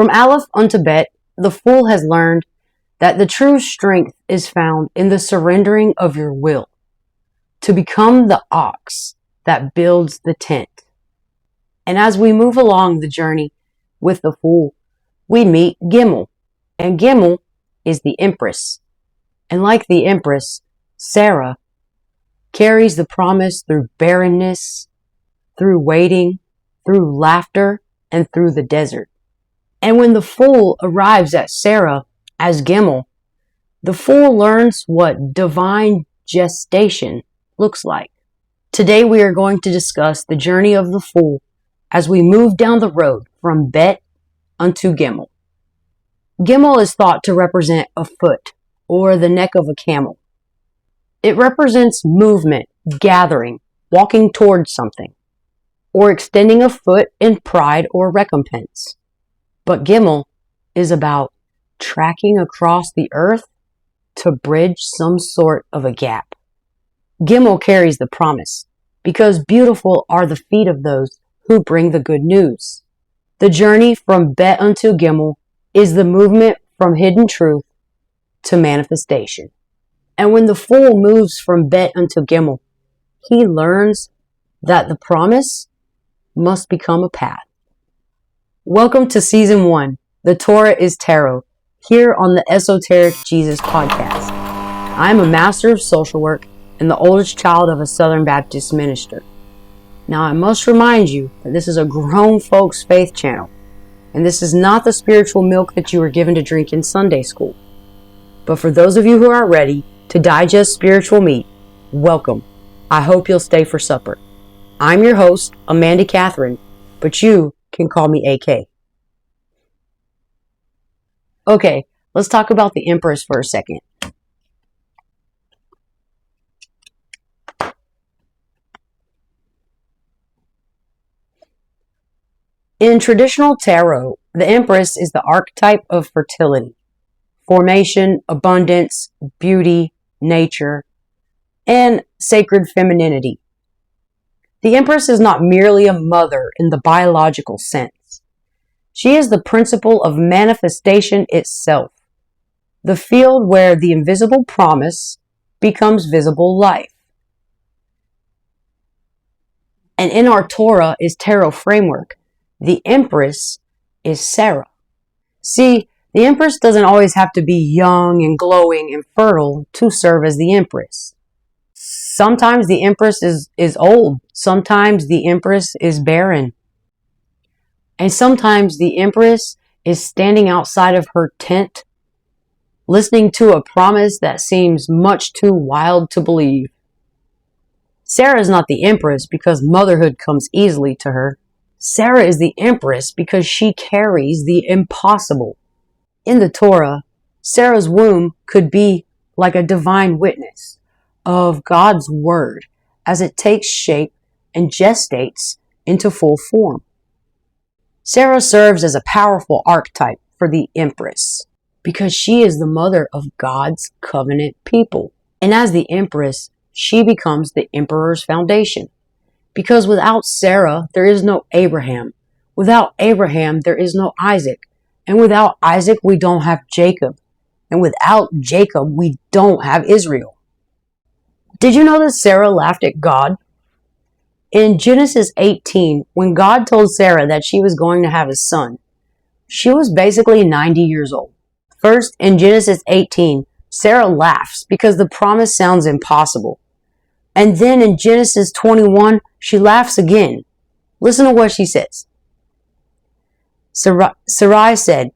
From Alef unto Bet, the fool has learned that the true strength is found in the surrendering of your will to become the ox that builds the tent. And as we move along the journey with the fool, we meet Gimel, and Gimel is the Empress. And like the Empress, Sarah carries the promise through barrenness, through waiting, through laughter, and through the desert. And when the fool arrives at Sarah as Gimel, the fool learns what divine gestation looks like. Today we are going to discuss the journey of the fool as we move down the road from Bet unto Gimel. Gimel is thought to represent a foot or the neck of a camel. It represents movement, gathering, walking towards something, or extending a foot in pride or recompense. But Gimel is about tracking across the earth to bridge some sort of a gap. Gimel carries the promise, because beautiful are the feet of those who bring the good news. The journey from Bet unto Gimel is the movement from hidden truth to manifestation. And when the fool moves from Bet unto Gimel, he learns that the promise must become a path. Welcome to Season 1, The Torah is Tarot, here on the Esoteric Jesus podcast. I am a master of social work and the oldest child of a Southern Baptist minister. Now I must remind you that this is a grown folks faith channel, and this is not the spiritual milk that you were given to drink in Sunday school. But for those of you who are ready to digest spiritual meat, welcome. I hope you'll stay for supper. I'm your host, Amanda Catherine, but you can call me AK. Okay, let's talk about the Empress for a second. In traditional tarot, the Empress is the archetype of fertility, formation, abundance, beauty, nature, and sacred femininity. The Empress is not merely a mother in the biological sense. She is the principle of manifestation itself, the field where the invisible promise becomes visible life. And in our Torah is tarot framework, the Empress is Sarah. See, the Empress doesn't always have to be young and glowing and fertile to serve as the Empress. Sometimes the Empress is old. Sometimes the Empress is barren. And sometimes the Empress is standing outside of her tent, listening to a promise that seems much too wild to believe. Sarah is not the Empress because motherhood comes easily to her. Sarah is the Empress because she carries the impossible. In the Torah, Sarah's womb could be like a divine witness of God's word as it takes shape and gestates into full form. Sarah serves as a powerful archetype for the Empress because she is the mother of God's covenant people. And as the Empress, she becomes the emperor's foundation. Because without Sarah, there is no Abraham. Without Abraham, there is no Isaac. And without Isaac, we don't have Jacob. And without Jacob, we don't have Israel. Did you know that Sarah laughed at God? In Genesis 18, when God told Sarah that she was going to have a son, she was basically 90 years old. First, in Genesis 18, Sarah laughs because the promise sounds impossible. And then in Genesis 21, she laughs again. Listen to what she says. Sarai said,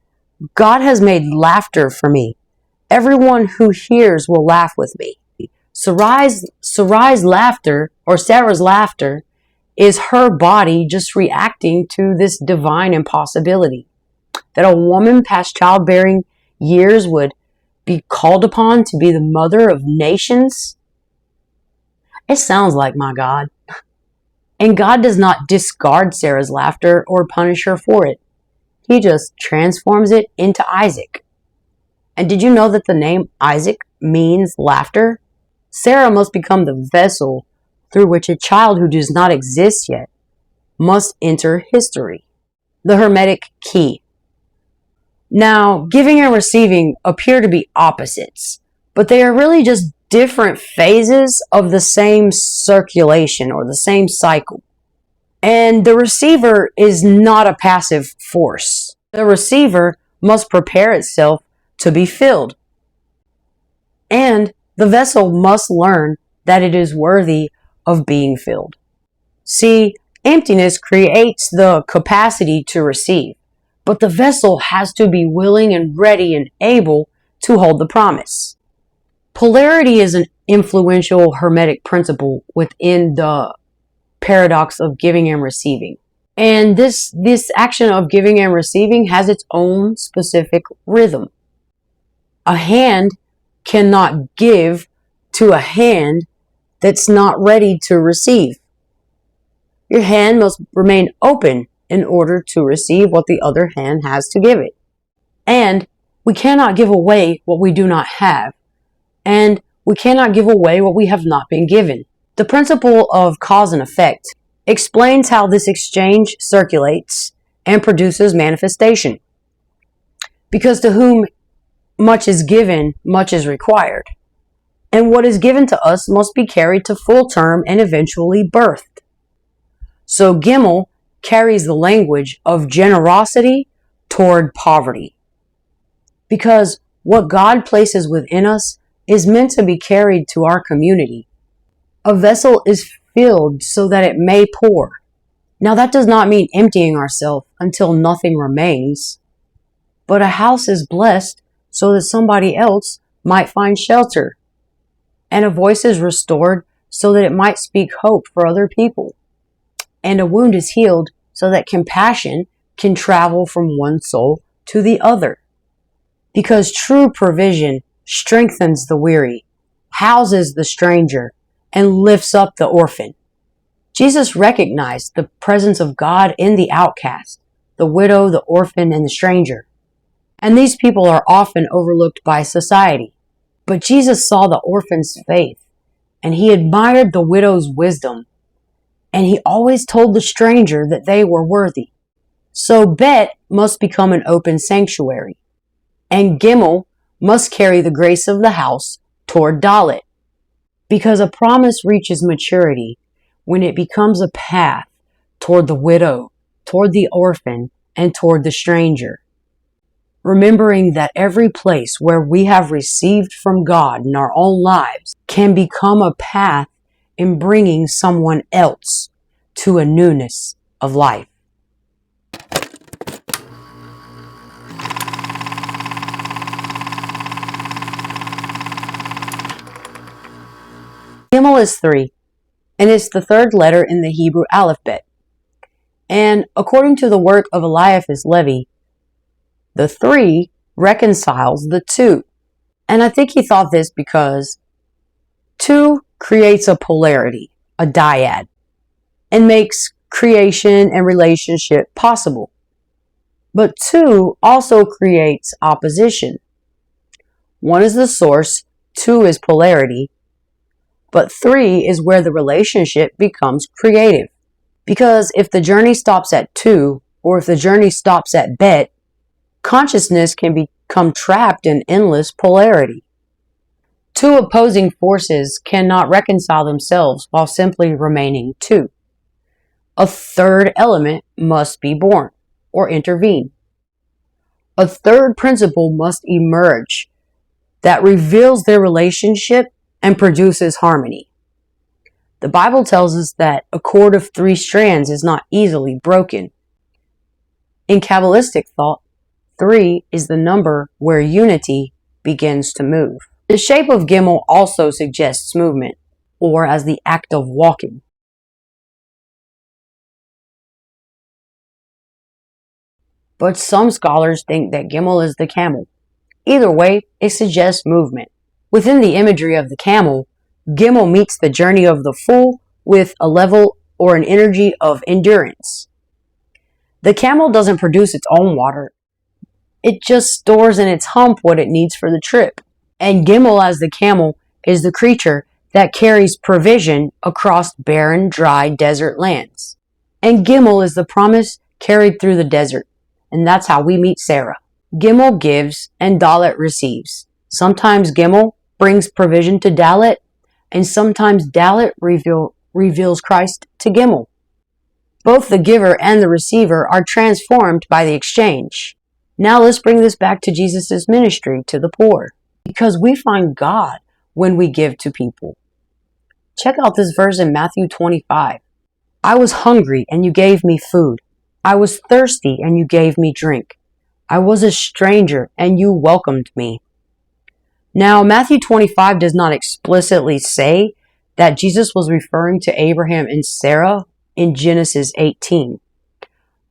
God has made laughter for me. Everyone who hears will laugh with me. Sarai's laughter, or Sarah's laughter, is her body just reacting to this divine impossibility. That a woman past childbearing years would be called upon to be the mother of nations. It sounds like my God. And God does not discard Sarah's laughter or punish her for it. He just transforms it into Isaac. And did you know that the name Isaac means laughter? Sarah must become the vessel through which a child who does not exist yet must enter history. The Hermetic key. Now, giving and receiving appear to be opposites, but they are really just different phases of the same circulation or the same cycle. And the receiver is not a passive force. The receiver must prepare itself to be filled. And the vessel must learn that it is worthy of being filled. See, emptiness creates the capacity to receive, but the vessel has to be willing and ready and able to hold the promise. Polarity is an influential Hermetic principle within the paradox of giving and receiving. And this action of giving and receiving has its own specific rhythm. A hand cannot give to a hand that's not ready to receive. Your hand must remain open in order to receive what the other hand has to give it. And we cannot give away what we do not have. And we cannot give away what we have not been given. The principle of cause and effect explains how this exchange circulates and produces manifestation. Because to whom much is given, much is required. And what is given to us must be carried to full term and eventually birthed. So Gimel carries the language of generosity toward poverty. Because what God places within us is meant to be carried to our community. A vessel is filled so that it may pour. Now that does not mean emptying ourselves until nothing remains. But a house is blessed so that somebody else might find shelter. And a voice is restored so that it might speak hope for other people. And a wound is healed so that compassion can travel from one soul to the other. Because true provision strengthens the weary, houses the stranger, and lifts up the orphan. Jesus recognized the presence of God in the outcast, the widow, the orphan, and the stranger. And these people are often overlooked by society. But Jesus saw the orphan's faith, and he admired the widow's wisdom, and he always told the stranger that they were worthy. So Bet must become an open sanctuary, and Gimel must carry the grace of the house toward Dalet, because a promise reaches maturity when it becomes a path toward the widow, toward the orphan, and toward the stranger. Remembering that every place where we have received from God in our own lives can become a path in bringing someone else to a newness of life. Gimel is 3, and it's the third letter in the Hebrew alphabet. And according to the work of Eliphas Levi, the 3 reconciles the 2. And I think he thought this because 2 creates a polarity, a dyad, and makes creation and relationship possible. But 2 also creates opposition. 1 is the source, 2 is polarity, but 3 is where the relationship becomes creative. Because if the journey stops at 2, or if the journey stops at Bet, consciousness can become trapped in endless polarity. 2 opposing forces cannot reconcile themselves while simply remaining 2. A third element must be born or intervene. A third principle must emerge that reveals their relationship and produces harmony. The Bible tells us that a cord of 3 strands is not easily broken. In Kabbalistic thought, 3 is the number where unity begins to move. The shape of Gimel also suggests movement, or as the act of walking. But some scholars think that Gimel is the camel. Either way, it suggests movement. Within the imagery of the camel, Gimel meets the journey of the fool with a level or an energy of endurance. The camel doesn't produce its own water. It just stores in its hump what it needs for the trip. And Gimel as the camel is the creature that carries provision across barren, dry desert lands. And Gimel is the promise carried through the desert. And that's how we meet Sarah. Gimel gives and Dalet receives. Sometimes Gimel brings provision to Dalet, and sometimes Dalet reveals Christ to Gimel. Both the giver and the receiver are transformed by the exchange. Now let's bring this back to Jesus' ministry to the poor, because we find God when we give to people. Check out this verse in Matthew 25. I was hungry and you gave me food. I was thirsty and you gave me drink. I was a stranger and you welcomed me. Now, Matthew 25 does not explicitly say that Jesus was referring to Abraham and Sarah in Genesis 18.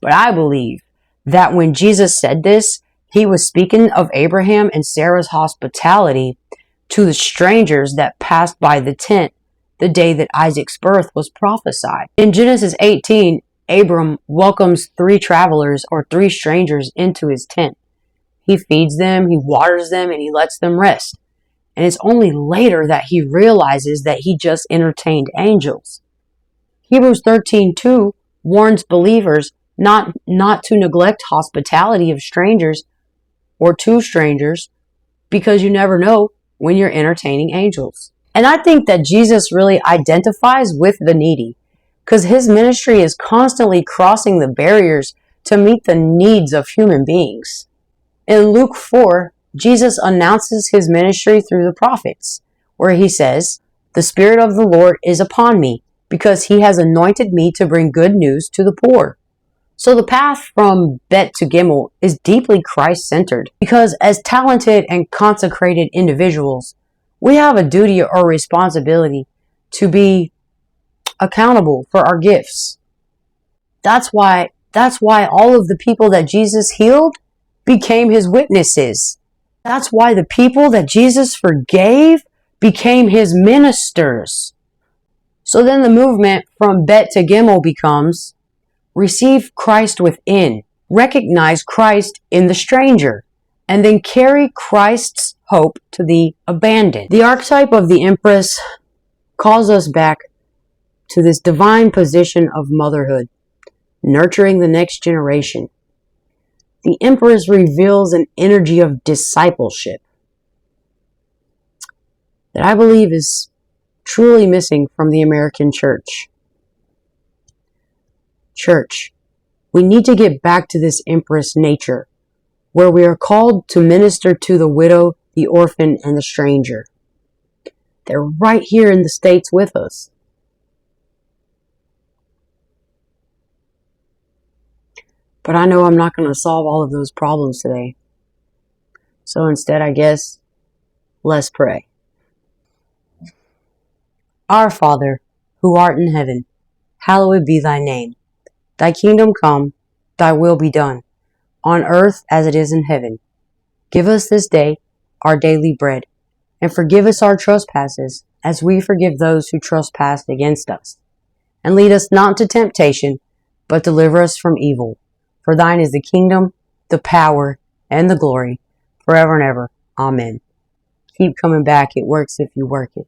But I believe that when Jesus said this, he was speaking of Abraham and Sarah's hospitality to the strangers that passed by the tent the day that Isaac's birth was prophesied. In Genesis 18, Abram welcomes 3 travelers or 3 strangers into his tent. He feeds them, he waters them, and he lets them rest. And it's only later that he realizes that he just entertained angels. Hebrews 13:2 warns believers not to neglect hospitality of strangers or to strangers, because you never know when you're entertaining angels. And I think that Jesus really identifies with the needy, because his ministry is constantly crossing the barriers to meet the needs of human beings. In Luke 4, Jesus announces his ministry through the prophets, where he says, "The Spirit of the Lord is upon me, because he has anointed me to bring good news to the poor." So the path from Bet to Gimel is deeply Christ-centered, because as talented and consecrated individuals, we have a duty or responsibility to be accountable for our gifts. That's why all of the people that Jesus healed became his witnesses. That's why the people that Jesus forgave became his ministers. So then the movement from Bet to Gimel becomes receive Christ within, recognize Christ in the stranger, and then carry Christ's hope to the abandoned. The archetype of the Empress calls us back to this divine position of motherhood, nurturing the next generation. The Empress reveals an energy of discipleship that I believe is truly missing from the American church. Church, we need to get back to this Empress nature, where we are called to minister to the widow, the orphan, and the stranger. They're right here in the States with us. But I know I'm not going to solve all of those problems today. So instead, I guess, let's pray. Our Father, who art in heaven, hallowed be thy name. Thy kingdom come, thy will be done, on earth as it is in heaven. Give us this day our daily bread, and forgive us our trespasses, as we forgive those who trespass against us. And lead us not into temptation, but deliver us from evil. For thine is the kingdom, the power, and the glory, forever and ever. Amen. Keep coming back. It works if you work it.